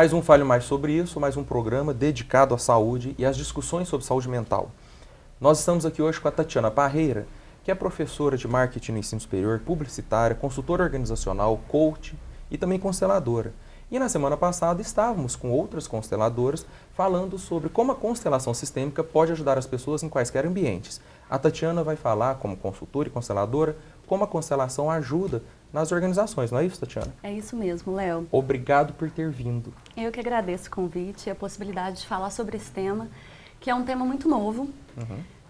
Mais um Fale Mais Sobre Isso, mais um programa dedicado à saúde e às discussões sobre saúde mental. Nós estamos aqui hoje com a Tatiana Parreira, que é professora de marketing no ensino superior, publicitária, consultora organizacional, coach e também consteladora. E na semana passada estávamos com outras consteladoras falando sobre como a constelação sistêmica pode ajudar as pessoas em quaisquer ambientes. A Tatiana vai falar, como consultora e consteladora, como a constelação ajuda nas organizações, não é isso, Tatiana? É isso mesmo, Léo. Obrigado por ter vindo. Eu que agradeço o convite e a possibilidade de falar sobre esse tema, que é um tema muito novo,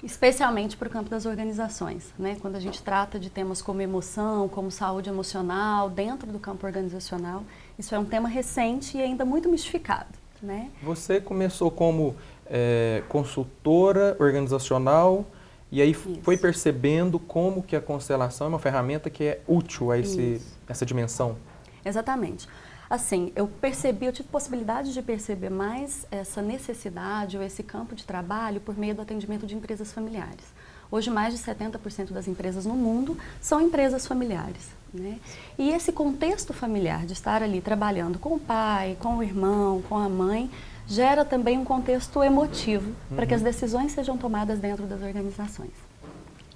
especialmente para o campo das organizações, né? Quando a gente trata de temas como emoção, como saúde emocional, dentro do campo organizacional, isso é um tema recente e ainda muito mistificado, né? Você começou como consultora organizacional e aí foi percebendo como que a constelação é uma ferramenta que é útil a essa dimensão. Exatamente. Assim, eu tive possibilidade de perceber mais essa necessidade ou esse campo de trabalho por meio do atendimento de empresas familiares. Hoje, mais de 70% das empresas no mundo são empresas familiares, né? E esse contexto familiar de estar ali trabalhando com o pai, com o irmão, com a mãe, gera também um contexto emotivo para que as decisões sejam tomadas dentro das organizações.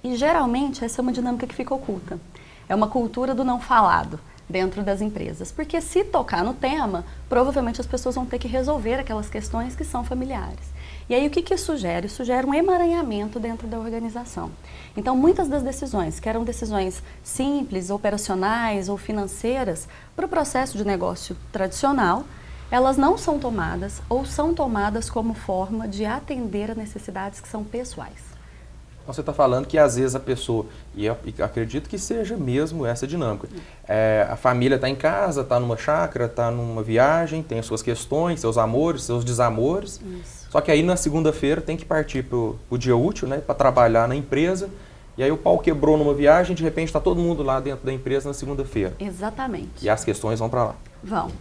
E geralmente essa é uma dinâmica que fica oculta. É uma cultura do não falado dentro das empresas, porque se tocar no tema, provavelmente as pessoas vão ter que resolver aquelas questões que são familiares. E aí o que isso gera? Isso gera um emaranhamento dentro da organização. Então muitas das decisões, que eram decisões simples, operacionais ou financeiras, para o processo de negócio tradicional, elas não são tomadas ou são tomadas como forma de atender a necessidades que são pessoais. Você está falando que às vezes a pessoa, e eu acredito que seja mesmo essa dinâmica, a família está em casa, está numa chácara, está numa viagem, tem as suas questões, seus amores, seus desamores, só que aí na segunda-feira tem que partir para o dia útil, né, para trabalhar na empresa, e aí o pau quebrou numa viagem, de repente está todo mundo lá dentro da empresa na segunda-feira. Exatamente. E as questões vão para lá. Vão.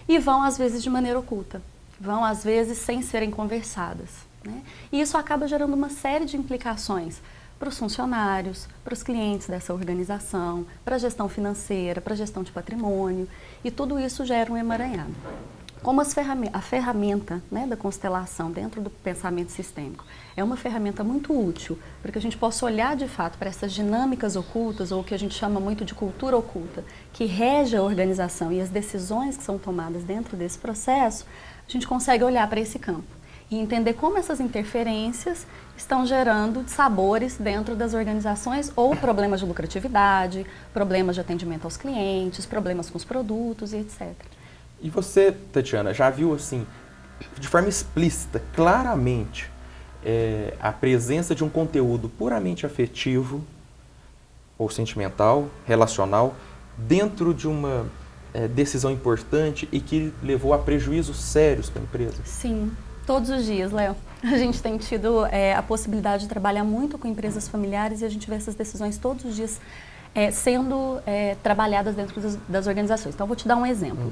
E vão às vezes de maneira oculta, vão às vezes sem serem conversadas, né? E isso acaba gerando uma série de implicações para os funcionários, para os clientes dessa organização, para a gestão financeira, para a gestão de patrimônio, e tudo isso gera um emaranhado. Como a ferramenta, né, da constelação dentro do pensamento sistêmico é uma ferramenta muito útil para que a gente possa olhar de fato para essas dinâmicas ocultas, ou o que a gente chama muito de cultura oculta, que rege a organização e as decisões que são tomadas dentro desse processo, a gente consegue olhar para esse campo e entender como essas interferências estão gerando sabores dentro das organizações ou problemas de lucratividade, problemas de atendimento aos clientes, problemas com os produtos e etc. E você, Tatiana, já viu assim, de forma explícita, claramente, a presença de um conteúdo puramente afetivo ou sentimental, relacional, dentro de uma decisão importante e que levou a prejuízos sérios para a empresa? Sim, todos os dias, Léo. A gente tem tido a possibilidade de trabalhar muito com empresas familiares e a gente vê essas decisões todos os dias sendo trabalhadas dentro das organizações. Então, eu vou te dar um exemplo.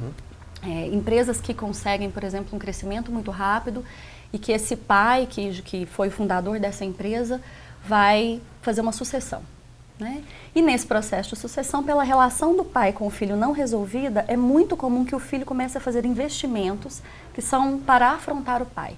Empresas que conseguem, por exemplo, um crescimento muito rápido e que esse pai, que foi o fundador dessa empresa, vai fazer uma sucessão, né? E nesse processo de sucessão, pela relação do pai com o filho não resolvida, é muito comum que o filho comece a fazer investimentos que são para afrontar o pai.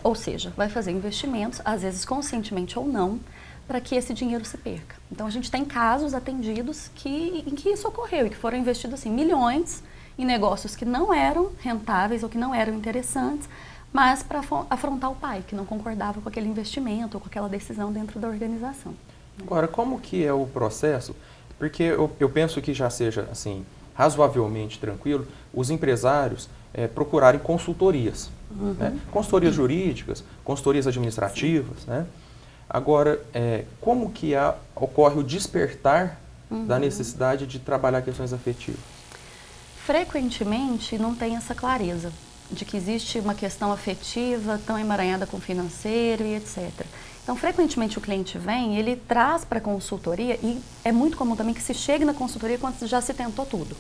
Ou seja, vai fazer investimentos, às vezes conscientemente ou não, para que esse dinheiro se perca. Então a gente tem casos atendidos em que isso ocorreu e que foram investidos assim, milhões em negócios que não eram rentáveis ou que não eram interessantes, mas para afrontar o pai, que não concordava com aquele investimento ou com aquela decisão dentro da organização. Agora, como que é o processo? Porque eu penso que já seja assim, razoavelmente tranquilo os empresários procurarem consultorias, né? Consultorias jurídicas, consultorias administrativas, né? Agora, como que ocorre o despertar da necessidade de trabalhar questões afetivas? Frequentemente não tem essa clareza de que existe uma questão afetiva tão emaranhada com o financeiro e etc. Então, frequentemente o cliente vem, ele traz para a consultoria e é muito comum também que se chegue na consultoria quando já se tentou tudo.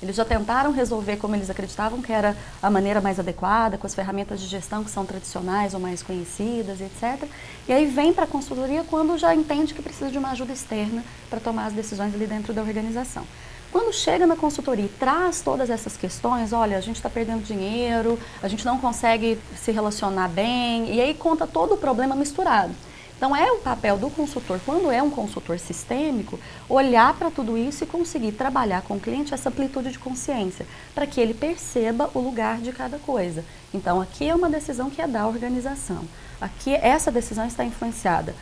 Eles já tentaram resolver como eles acreditavam que era a maneira mais adequada, com as ferramentas de gestão que são tradicionais ou mais conhecidas, etc. E aí vem para a consultoria quando já entende que precisa de uma ajuda externa para tomar as decisões ali dentro da organização. Quando chega na consultoria e traz todas essas questões, olha, a gente está perdendo dinheiro, a gente não consegue se relacionar bem, e aí conta todo o problema misturado. Então, é o papel do consultor, quando é um consultor sistêmico, olhar para tudo isso e conseguir trabalhar com o cliente essa amplitude de consciência, para que ele perceba o lugar de cada coisa. Então, aqui é uma decisão que é da organização. Aqui, essa decisão está influenciada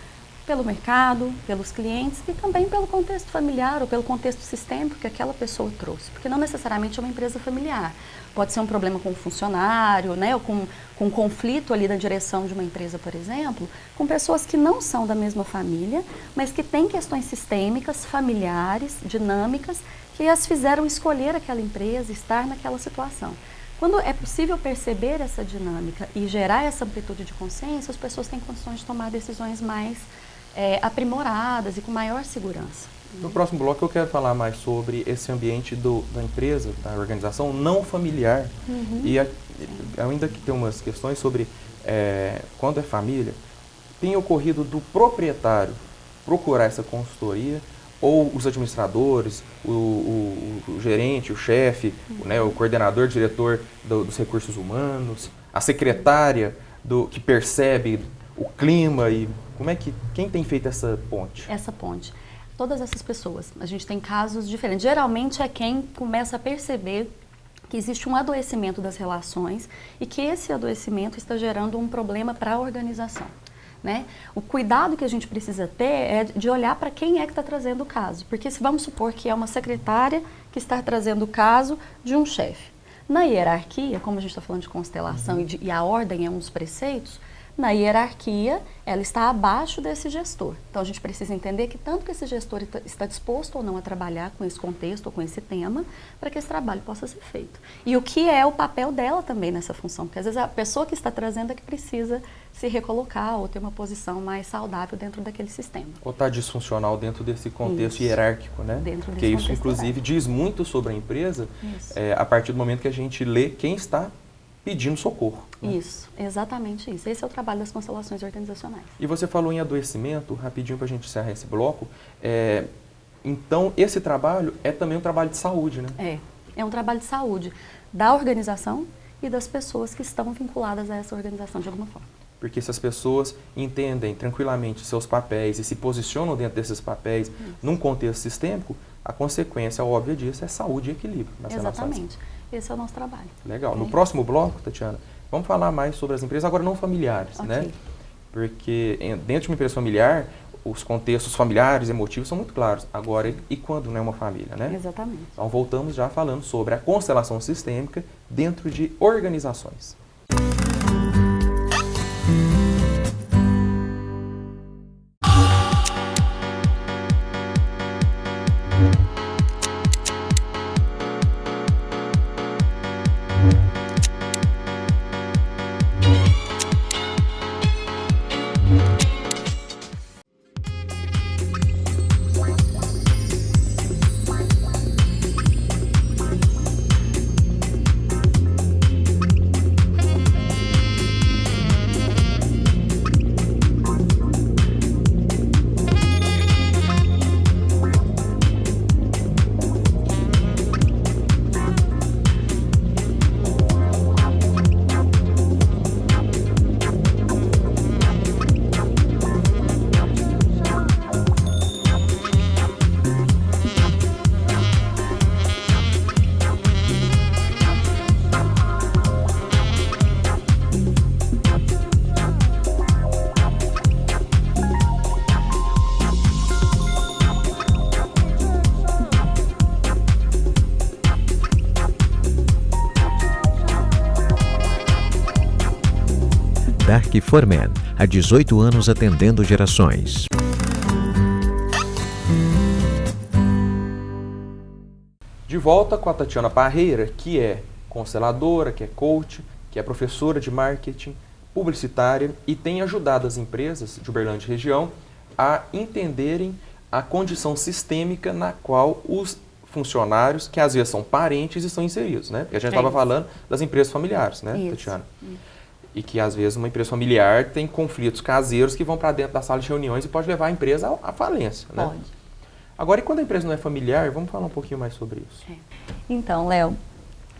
pelo mercado, pelos clientes e também pelo contexto familiar ou pelo contexto sistêmico que aquela pessoa trouxe. Porque não necessariamente é uma empresa familiar. Pode ser um problema com o funcionário, né, ou com um conflito ali na direção de uma empresa, por exemplo, com pessoas que não são da mesma família, mas que têm questões sistêmicas, familiares, dinâmicas, que as fizeram escolher aquela empresa, estar naquela situação. Quando é possível perceber essa dinâmica e gerar essa amplitude de consciência, as pessoas têm condições de tomar decisões mais aprimoradas e com maior segurança. No próximo bloco eu quero falar mais sobre esse ambiente da empresa, da organização não familiar. E ainda que tem umas questões sobre quando é família, tem ocorrido do proprietário procurar essa consultoria ou os administradores, o gerente, o chefe, né, o coordenador, diretor dos recursos humanos, a secretária que percebe o clima e quem tem feito essa ponte? Essa ponte. Todas essas pessoas. A gente tem casos diferentes. Geralmente é quem começa a perceber que existe um adoecimento das relações e que esse adoecimento está gerando um problema para a organização. Né? O cuidado que a gente precisa ter é de olhar para quem é que está trazendo o caso. Porque se vamos supor que é uma secretária que está trazendo o caso de um chefe. Na hierarquia, como a gente está falando de constelação e a ordem é um dos preceitos, na hierarquia, ela está abaixo desse gestor. Então, a gente precisa entender que tanto que esse gestor está disposto ou não a trabalhar com esse contexto ou com esse tema, para que esse trabalho possa ser feito. E o que é o papel dela também nessa função, porque às vezes a pessoa que está trazendo é que precisa se recolocar ou ter uma posição mais saudável dentro daquele sistema. Ou está disfuncional dentro desse contexto hierárquico, né? Porque isso, inclusive, diz muito sobre a empresa a partir do momento que a gente lê quem está pedindo socorro. Né? Isso, exatamente isso. Esse é o trabalho das constelações organizacionais. E você falou em adoecimento, rapidinho para a gente encerrar esse bloco. Então, esse trabalho é também um trabalho de saúde, né? É um trabalho de saúde da organização e das pessoas que estão vinculadas a essa organização de alguma forma. Porque se as pessoas entendem tranquilamente seus papéis e se posicionam dentro desses papéis num contexto sistêmico, a consequência óbvia disso é saúde e equilíbrio nas relações. Exatamente. Esse é o nosso trabalho. Legal. No próximo bloco, Tatiana, vamos falar mais sobre as empresas, agora não familiares, né? Porque dentro de uma empresa familiar, os contextos familiares, emotivos são muito claros. Agora, e quando não é uma família, né? Exatamente. Então, voltamos já falando sobre a constelação sistêmica dentro de organizações. Dark Foreman, há 18 anos atendendo gerações. De volta com a Tatiana Parreira, que é consteladora, que é coach, que é professora de marketing, publicitária e tem ajudado as empresas de Uberlândia e região a entenderem a condição sistêmica na qual os funcionários, que às vezes são parentes, estão inseridos, né? Porque a gente estava falando das empresas familiares, né, Tatiana? E que às vezes uma empresa familiar tem conflitos caseiros que vão para dentro da sala de reuniões e pode levar a empresa à falência, né? Pode. Agora, e quando a empresa não é familiar, vamos falar um pouquinho mais sobre isso. Então, Léo,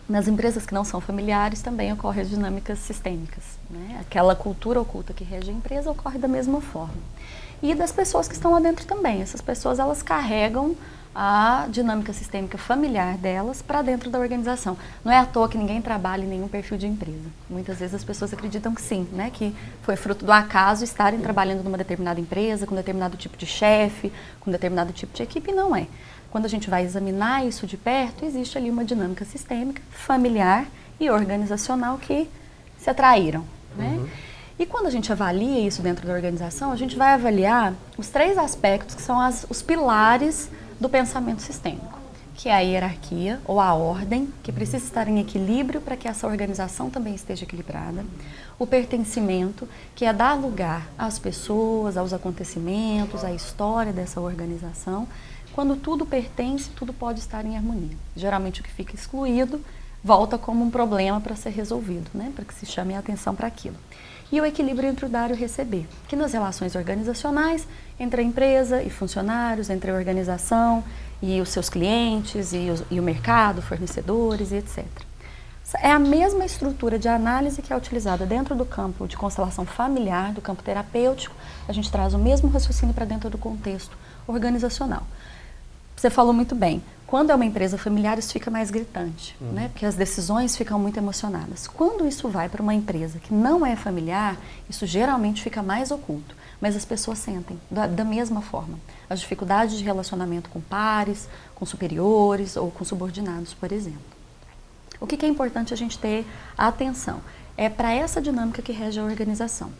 nas empresas que não são familiares também ocorrem as dinâmicas sistêmicas, né? Aquela cultura oculta que rege a empresa ocorre da mesma forma. E das pessoas que estão lá dentro também. Essas pessoas, elas carregam a dinâmica sistêmica familiar delas para dentro da organização. Não é à toa que ninguém trabalha em nenhum perfil de empresa. Muitas vezes as pessoas acreditam que sim, né? Que foi fruto do acaso estarem trabalhando numa determinada empresa, com determinado tipo de chefe, com determinado tipo de equipe, e não é. Quando a gente vai examinar isso de perto, existe ali uma dinâmica sistêmica, familiar e organizacional que se atraíram, né? E quando a gente avalia isso dentro da organização, a gente vai avaliar os 3 aspectos que são os pilares do pensamento sistêmico, que é a hierarquia ou a ordem, que precisa estar em equilíbrio para que essa organização também esteja equilibrada, o pertencimento, que é dar lugar às pessoas, aos acontecimentos, à história dessa organização. Quando tudo pertence, tudo pode estar em harmonia. Geralmente o que fica excluído volta como um problema para ser resolvido, né? Para que se chame a atenção para aquilo. E o equilíbrio entre o dar e o receber, que nas relações organizacionais, entre a empresa e funcionários, entre a organização e os seus clientes e o mercado, fornecedores e etc. É a mesma estrutura de análise que é utilizada dentro do campo de constelação familiar, do campo terapêutico. A gente traz o mesmo raciocínio para dentro do contexto organizacional. Você falou muito bem. Quando é uma empresa familiar, isso fica mais gritante, né? Porque as decisões ficam muito emocionadas. Quando isso vai para uma empresa que não é familiar, isso geralmente fica mais oculto. Mas as pessoas sentem da mesma forma. As dificuldades de relacionamento com pares, com superiores ou com subordinados, por exemplo. O que é importante a gente ter atenção? É para essa dinâmica que rege a organização.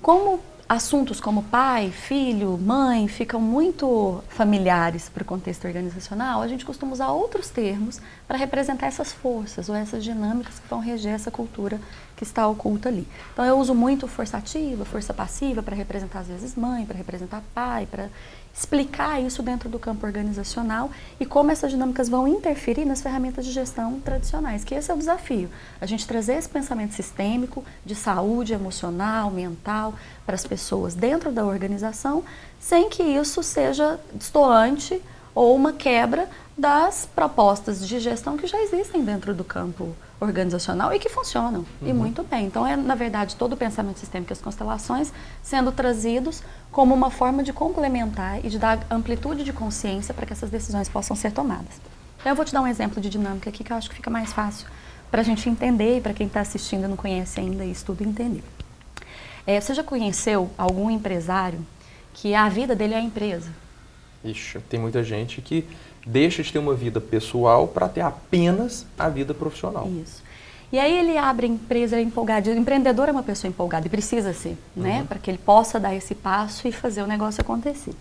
Como assuntos como pai, filho, mãe ficam muito familiares para o contexto organizacional, a gente costuma usar outros termos para representar essas forças ou essas dinâmicas que vão reger essa cultura que está oculta ali. Então eu uso muito força ativa, força passiva para representar às vezes mãe, para representar pai, para explicar isso dentro do campo organizacional e como essas dinâmicas vão interferir nas ferramentas de gestão tradicionais, que esse é o desafio. A gente trazer esse pensamento sistêmico de saúde emocional, mental, para as pessoas dentro da organização, sem que isso seja destoante ou uma quebra das propostas de gestão que já existem dentro do campo organizacional e que funcionam, e muito bem. Então, é, na verdade, todo o pensamento sistêmico e as constelações sendo trazidos como uma forma de complementar e de dar amplitude de consciência para que essas decisões possam ser tomadas. Então, eu vou te dar um exemplo de dinâmica aqui que eu acho que fica mais fácil para a gente entender e para quem está assistindo e não conhece ainda isso tudo entender. Você já conheceu algum empresário que a vida dele é a empresa? Ixi, tem muita gente que deixa de ter uma vida pessoal para ter apenas a vida profissional. Isso. E aí ele abre a empresa, é empolgado. O empreendedor é uma pessoa empolgada e precisa ser, né? Para que ele possa dar esse passo e fazer o negócio acontecer.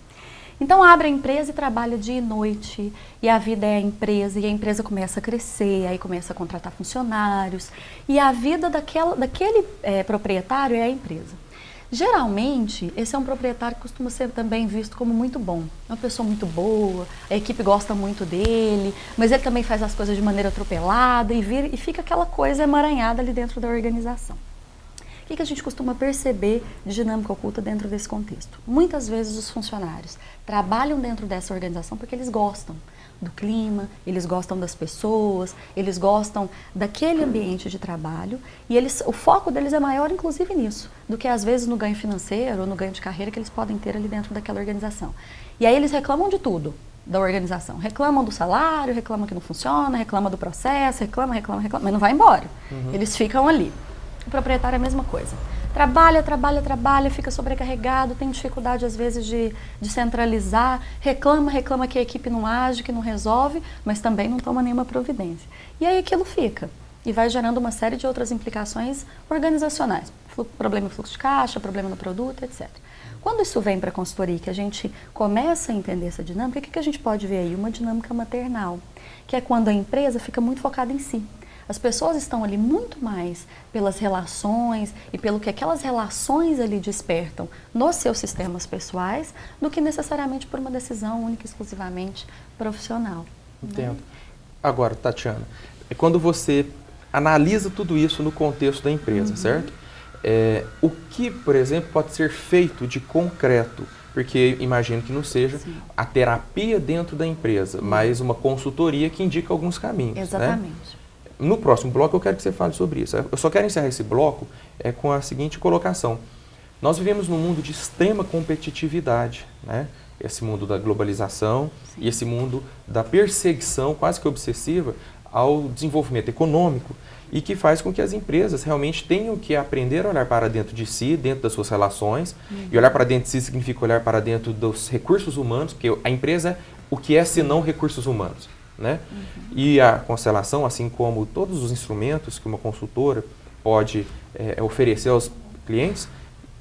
Então abre a empresa e trabalha dia e noite, e a vida é a empresa, e a empresa começa a crescer, aí começa a contratar funcionários, e a vida daquele proprietário é a empresa. Geralmente, esse é um proprietário que costuma ser também visto como muito bom, uma pessoa muito boa, a equipe gosta muito dele, mas ele também faz as coisas de maneira atropelada e fica aquela coisa emaranhada ali dentro da organização. O que a gente costuma perceber de dinâmica oculta dentro desse contexto? Muitas vezes os funcionários trabalham dentro dessa organização porque eles gostam do clima, eles gostam das pessoas, eles gostam daquele ambiente de trabalho e o foco deles é maior, inclusive, nisso, do que às vezes no ganho financeiro ou no ganho de carreira que eles podem ter ali dentro daquela organização. E aí eles reclamam de tudo da organização. Reclamam do salário, reclamam que não funciona, reclamam do processo, reclamam, mas não vai embora. Eles ficam ali. O proprietário é a mesma coisa. Trabalha, fica sobrecarregado, tem dificuldade às vezes de centralizar, reclama que a equipe não age, que não resolve, mas também não toma nenhuma providência. E aí aquilo fica e vai gerando uma série de outras implicações organizacionais. Problema em fluxo de caixa, problema no produto, etc. Quando isso vem para a consultoria, que a gente começa a entender essa dinâmica, o que a gente pode ver aí? Uma dinâmica maternal, que é quando a empresa fica muito focada em si. As pessoas estão ali muito mais pelas relações e pelo que aquelas relações ali despertam nos seus sistemas pessoais do que necessariamente por uma decisão única e exclusivamente profissional. Entendo. Né? Agora, Tatiana, quando você analisa tudo isso no contexto da empresa, certo? O que, por exemplo, pode ser feito de concreto porque imagino que não seja a terapia dentro da empresa, mas uma consultoria que indica alguns caminhos. Exatamente. Né? No próximo bloco eu quero que você fale sobre isso. Eu só quero encerrar esse bloco com a seguinte colocação. Nós vivemos num mundo de extrema competitividade, né? Esse mundo da globalização e esse mundo da perseguição quase que obsessiva ao desenvolvimento econômico e que faz com que as empresas realmente tenham que aprender a olhar para dentro de si, dentro das suas relações, e olhar para dentro de si significa olhar para dentro dos recursos humanos, porque a empresa, o que é senão recursos humanos, né? E a Constelação, assim como todos os instrumentos que uma consultora pode oferecer aos clientes,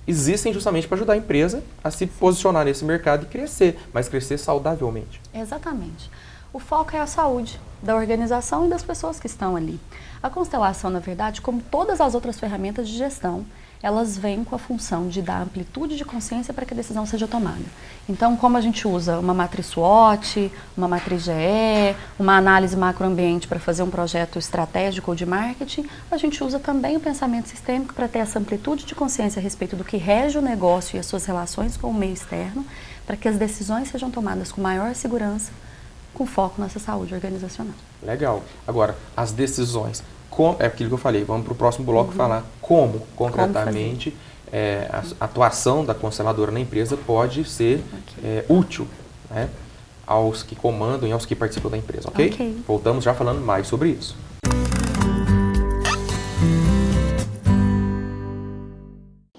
existem justamente para ajudar a empresa a se posicionar nesse mercado e crescer, mas crescer saudavelmente. Exatamente. O foco é a saúde da organização e das pessoas que estão ali. A constelação, na verdade, como todas as outras ferramentas de gestão, elas vêm com a função de dar amplitude de consciência para que a decisão seja tomada. Então, como a gente usa uma matriz SWOT, uma matriz GE, uma análise macroambiente para fazer um projeto estratégico ou de marketing, a gente usa também o pensamento sistêmico para ter essa amplitude de consciência a respeito do que rege o negócio e as suas relações com o meio externo, para que as decisões sejam tomadas com maior segurança, com foco nessa saúde organizacional. Legal. Agora, as decisões, é aquilo que eu falei, vamos para o próximo bloco falar como, concretamente, a atuação da consteladora na empresa pode ser útil, né, aos que comandam e aos que participam da empresa, ok? Voltamos já falando mais sobre isso.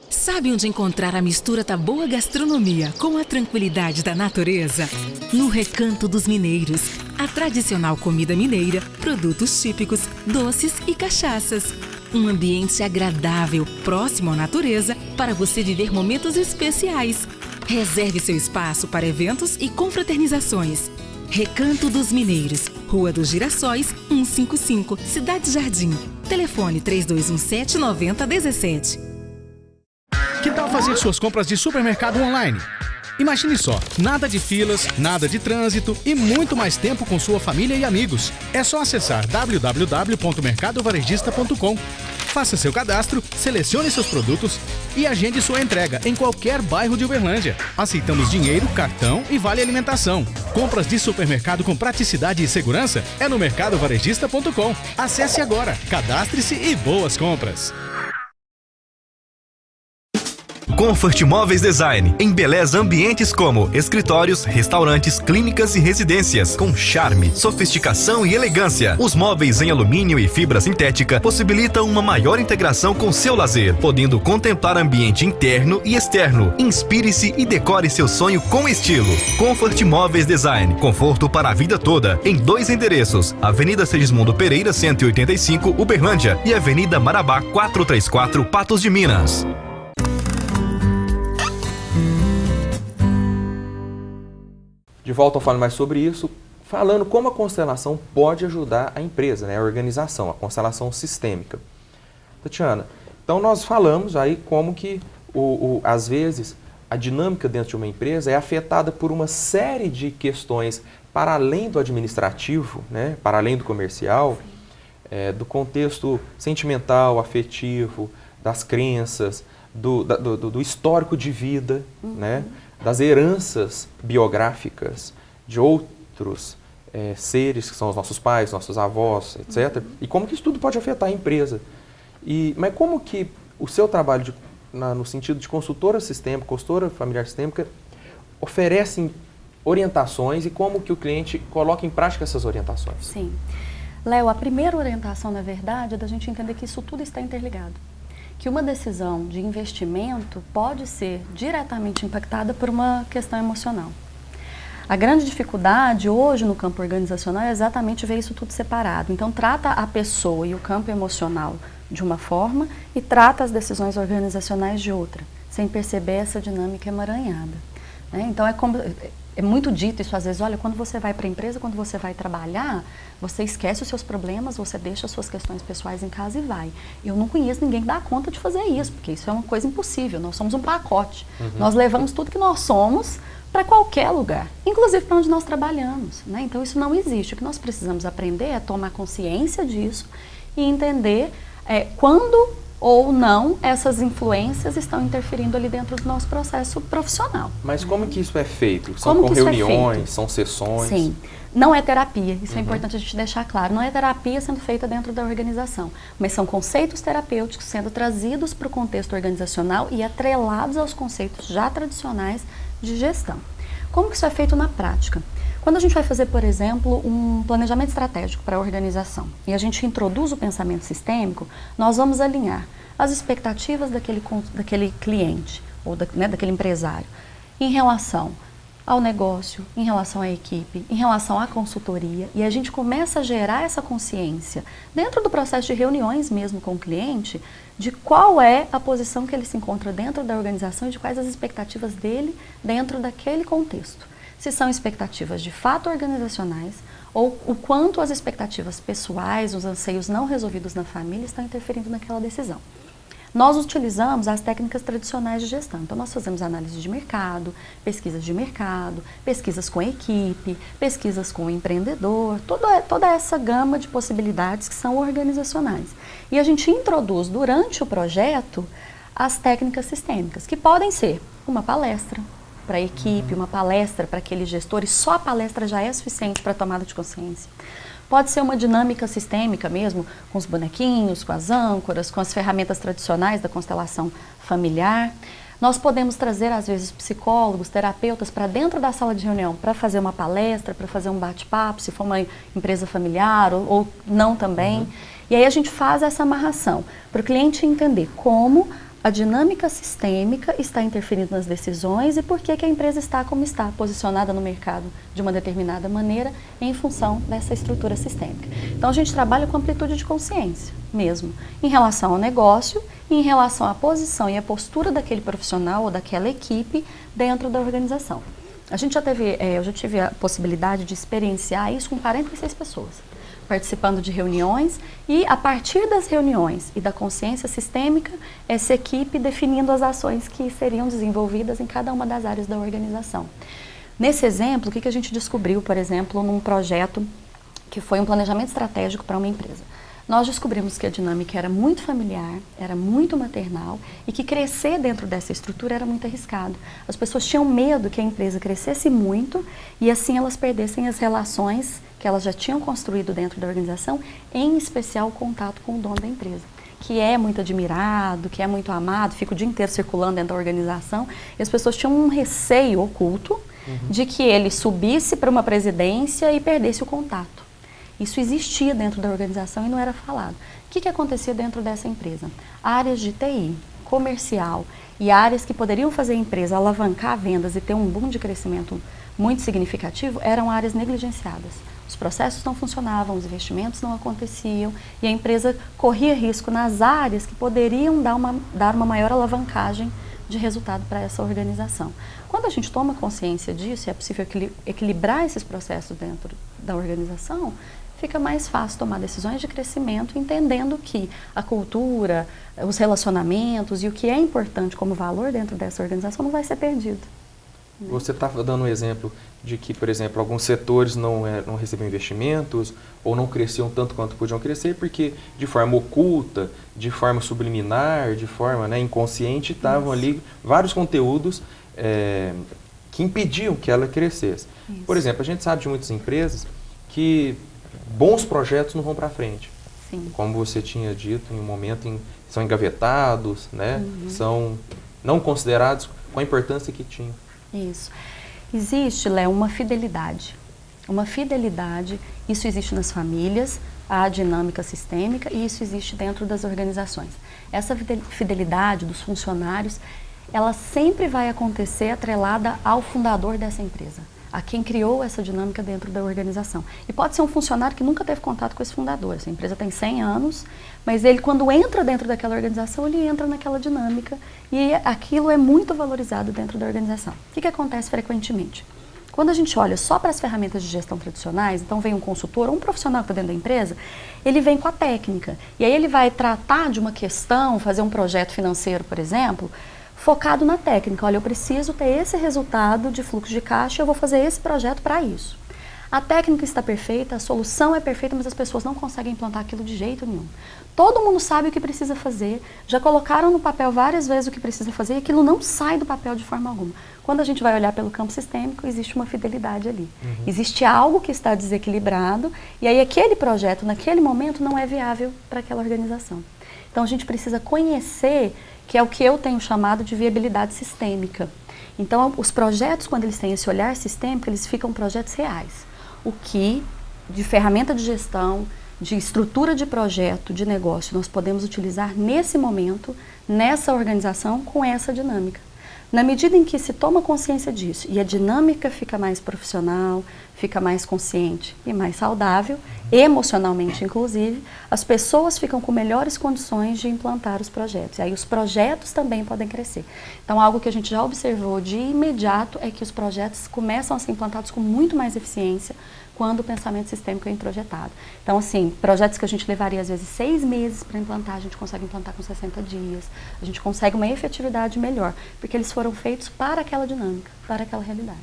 Sabe onde encontrar a mistura da boa gastronomia com a tranquilidade da natureza? No Recanto dos Mineiros, a tradicional comida mineira, produtos típicos, doces e cachaças. Um ambiente agradável, próximo à natureza, para você viver momentos especiais. Reserve seu espaço para eventos e confraternizações. Recanto dos Mineiros, Rua dos Girassóis, 155, Cidade Jardim. Telefone 3217-9017. Que tal fazer suas compras de supermercado online? Imagine só, nada de filas, nada de trânsito e muito mais tempo com sua família e amigos. É só acessar www.mercadovarejista.com. Faça seu cadastro, selecione seus produtos e agende sua entrega em qualquer bairro de Uberlândia. Aceitamos dinheiro, cartão e vale alimentação. Compras de supermercado com praticidade e segurança é no mercadovarejista.com. Acesse agora, cadastre-se e boas compras. Comfort Móveis Design embeleza ambientes como escritórios, restaurantes, clínicas e residências, com charme, sofisticação e elegância. Os móveis em alumínio e fibra sintética possibilitam uma maior integração com seu lazer, podendo contemplar ambiente interno e externo. Inspire-se e decore seu sonho com estilo. Comfort Móveis Design, conforto para a vida toda, em 2 endereços: Avenida Segismundo Pereira, 185, Uberlândia, e Avenida Marabá, 434, Patos de Minas. De volta ao Fale Mais Sobre Isso, falando como a constelação pode ajudar a empresa, né, a organização, a constelação sistêmica. Tatiana, então nós falamos aí como que, às vezes, a dinâmica dentro de uma empresa é afetada por uma série de questões para além do administrativo, né, para além do comercial, do contexto sentimental, afetivo, das crenças, do histórico de vida, né, das heranças biográficas de outros seres, que são os nossos pais, nossos avós, etc. E como que isso tudo pode afetar a empresa. Mas como que o seu trabalho no sentido de consultora sistêmica, consultora familiar sistêmica, oferece orientações e como que o cliente coloca em prática essas orientações? Sim. Léo, a primeira orientação, na verdade, é da gente entender que isso tudo está interligado. Que uma decisão de investimento pode ser diretamente impactada por uma questão emocional. A grande dificuldade hoje no campo organizacional é exatamente ver isso tudo separado. Então, trata a pessoa e o campo emocional de uma forma e trata as decisões organizacionais de outra, sem perceber essa dinâmica emaranhada. Né? Então, é muito dito isso às vezes, olha, quando você vai para a empresa, quando você vai trabalhar, você esquece os seus problemas, você deixa as suas questões pessoais em casa e vai. Eu não conheço ninguém que dá conta de fazer isso, porque isso é uma coisa impossível, nós somos um pacote. Nós levamos tudo que nós somos para qualquer lugar, inclusive para onde nós trabalhamos. Né? Então isso não existe. O que nós precisamos aprender é tomar consciência disso e entender quando ou não, essas influências estão interferindo ali dentro do nosso processo profissional. Mas como que isso é feito? São Como com que isso é reuniões, feito? são sessões? Sim. Não é terapia, isso é importante a gente deixar claro. Não é terapia sendo feita dentro da organização, mas são conceitos terapêuticos sendo trazidos para o contexto organizacional e atrelados aos conceitos já tradicionais de gestão. Como que isso é feito na prática? Quando a gente vai fazer, por exemplo, um planejamento estratégico para a organização e a gente introduz o pensamento sistêmico, nós vamos alinhar as expectativas daquele cliente ou daquele empresário em relação ao negócio, em relação à equipe, em relação à consultoria, e a gente começa a gerar essa consciência dentro do processo de reuniões mesmo com o cliente, de qual é a posição que ele se encontra dentro da organização e de quais as expectativas dele dentro daquele contexto. Se são expectativas de fato organizacionais ou o quanto as expectativas pessoais, os anseios não resolvidos na família estão interferindo naquela decisão. Nós utilizamos as técnicas tradicionais de gestão. Então, nós fazemos análise de mercado, pesquisas com a equipe, pesquisas com o empreendedor, toda essa gama de possibilidades que são organizacionais. E a gente introduz durante o projeto as técnicas sistêmicas, que podem ser uma palestra para a equipe, uma palestra para aquele gestor, e só a palestra já é suficiente para a tomada de consciência. Pode ser uma dinâmica sistêmica mesmo, com os bonequinhos, com as âncoras, com as ferramentas tradicionais da constelação familiar. Nós podemos trazer, às vezes, psicólogos, terapeutas para dentro da sala de reunião para fazer uma palestra, para fazer um bate-papo, se for uma empresa familiar ou não também. E aí a gente faz essa amarração para o cliente entender como a dinâmica sistêmica está interferindo nas decisões e por que a empresa está como está, posicionada no mercado de uma determinada maneira em função dessa estrutura sistêmica. Então, a gente trabalha com amplitude de consciência mesmo, em relação ao negócio e em relação à posição e à postura daquele profissional ou daquela equipe dentro da organização. Eu já tive a possibilidade de experienciar isso com 46 pessoas. Participando de reuniões e, a partir das reuniões e da consciência sistêmica, essa equipe definindo as ações que seriam desenvolvidas em cada uma das áreas da organização. Nesse exemplo, o que a gente descobriu, por exemplo, num projeto que foi um planejamento estratégico para uma empresa? Nós descobrimos que a dinâmica era muito familiar, era muito maternal e que crescer dentro dessa estrutura era muito arriscado. As pessoas tinham medo que a empresa crescesse muito e assim elas perdessem as relações que elas já tinham construído dentro da organização, em especial o contato com o dono da empresa, que é muito admirado, que é muito amado, fica o dia inteiro circulando dentro da organização, e as pessoas tinham um receio oculto de que ele subisse para uma presidência e perdesse o contato. Isso existia dentro da organização e não era falado. O que acontecia dentro dessa empresa? Áreas de TI, comercial e áreas que poderiam fazer a empresa alavancar vendas e ter um boom de crescimento muito significativo eram áreas negligenciadas. Os processos não funcionavam, os investimentos não aconteciam e a empresa corria risco nas áreas que poderiam dar uma maior alavancagem de resultado para essa organização. Quando a gente toma consciência disso e é possível equilibrar esses processos dentro da organização, fica mais fácil tomar decisões de crescimento, entendendo que a cultura, os relacionamentos e o que é importante como valor dentro dessa organização não vai ser perdido. Você está dando um exemplo de que, por exemplo, alguns setores não recebiam investimentos ou não cresciam tanto quanto podiam crescer porque de forma oculta, de forma subliminar, de forma inconsciente, estavam ali vários conteúdos que impediam que ela crescesse. Isso. Por exemplo, a gente sabe de muitas empresas que bons projetos não vão para frente. Sim. Como você tinha dito, em um momento são engavetados, são não considerados com a importância que tinham. Isso. Existe, Léo, uma fidelidade. Uma fidelidade, isso existe nas famílias, a dinâmica sistêmica, e isso existe dentro das organizações. Essa fidelidade dos funcionários, ela sempre vai acontecer atrelada ao fundador dessa empresa, a quem criou essa dinâmica dentro da organização. E pode ser um funcionário que nunca teve contato com esse fundador. Essa empresa tem 100 anos, mas ele, quando entra dentro daquela organização, ele entra naquela dinâmica e aquilo é muito valorizado dentro da organização. O que acontece frequentemente? Quando a gente olha só para as ferramentas de gestão tradicionais, então vem um consultor ou um profissional que está dentro da empresa, ele vem com a técnica. E aí ele vai tratar de uma questão, fazer um projeto financeiro, por exemplo, focado na técnica. Olha, eu preciso ter esse resultado de fluxo de caixa e eu vou fazer esse projeto para isso. A técnica está perfeita, a solução é perfeita, mas as pessoas não conseguem implantar aquilo de jeito nenhum. Todo mundo sabe o que precisa fazer, já colocaram no papel várias vezes o que precisa fazer e aquilo não sai do papel de forma alguma. Quando a gente vai olhar pelo campo sistêmico, existe uma fidelidade ali. Existe algo que está desequilibrado e aí aquele projeto, naquele momento, não é viável para aquela organização. Então a gente precisa conhecer, que é o que eu tenho chamado de viabilidade sistêmica. Então os projetos, quando eles têm esse olhar sistêmico, eles ficam projetos reais. O que, de ferramenta de gestão, de estrutura de projeto, de negócio, nós podemos utilizar nesse momento, nessa organização, com essa dinâmica. Na medida em que se toma consciência disso e a dinâmica fica mais profissional, fica mais consciente e mais saudável, emocionalmente inclusive, as pessoas ficam com melhores condições de implantar os projetos. E aí os projetos também podem crescer. Então algo que a gente já observou de imediato é que os projetos começam a ser implantados com muito mais eficiência quando o pensamento sistêmico é introjetado. Então, assim, projetos que a gente levaria às vezes 6 meses para implantar, a gente consegue implantar com 60 dias, a gente consegue uma efetividade melhor, porque eles foram feitos para aquela dinâmica, para aquela realidade.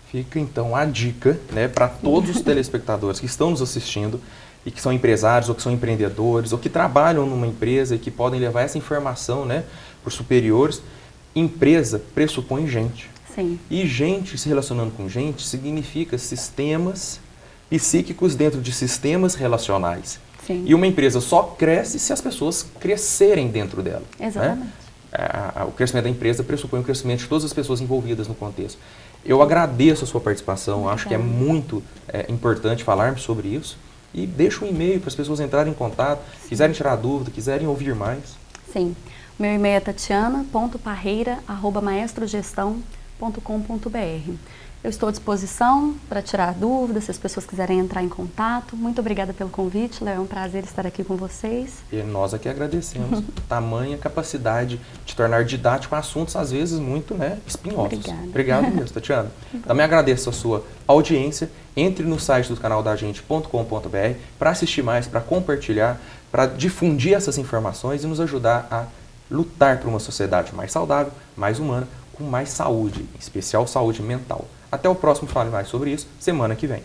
Fica então a dica, né, para todos os telespectadores que estão nos assistindo e que são empresários ou que são empreendedores ou que trabalham numa empresa e que podem levar essa informação, né, para os superiores. Empresa pressupõe gente. Sim. E gente se relacionando com gente significa sistemas psíquicos dentro de sistemas relacionais. Sim. E uma empresa só cresce se as pessoas crescerem dentro dela. Exatamente. Né? O crescimento da empresa pressupõe o crescimento de todas as pessoas envolvidas no contexto. Eu agradeço a sua participação, acho que é muito importante falarmos sobre isso. E deixo um e-mail para as pessoas entrarem em contato, quiserem tirar dúvida, quiserem ouvir mais. Sim. Meu e-mail é tatiana.parreira@maestrogestão.com.br. Eu estou à disposição para tirar dúvidas, se as pessoas quiserem entrar em contato. Muito obrigada pelo convite, Léo, é um prazer estar aqui com vocês. E nós aqui agradecemos tamanha capacidade de tornar didático assuntos, às vezes, muito espinhosos. Obrigado mesmo, Tatiana. Também agradeço a sua audiência. Entre no site do canal da gente.com.br para assistir mais, para compartilhar, para difundir essas informações e nos ajudar a lutar por uma sociedade mais saudável, mais humana, com mais saúde, em especial saúde mental. Até o próximo Fale Mais sobre isso, semana que vem.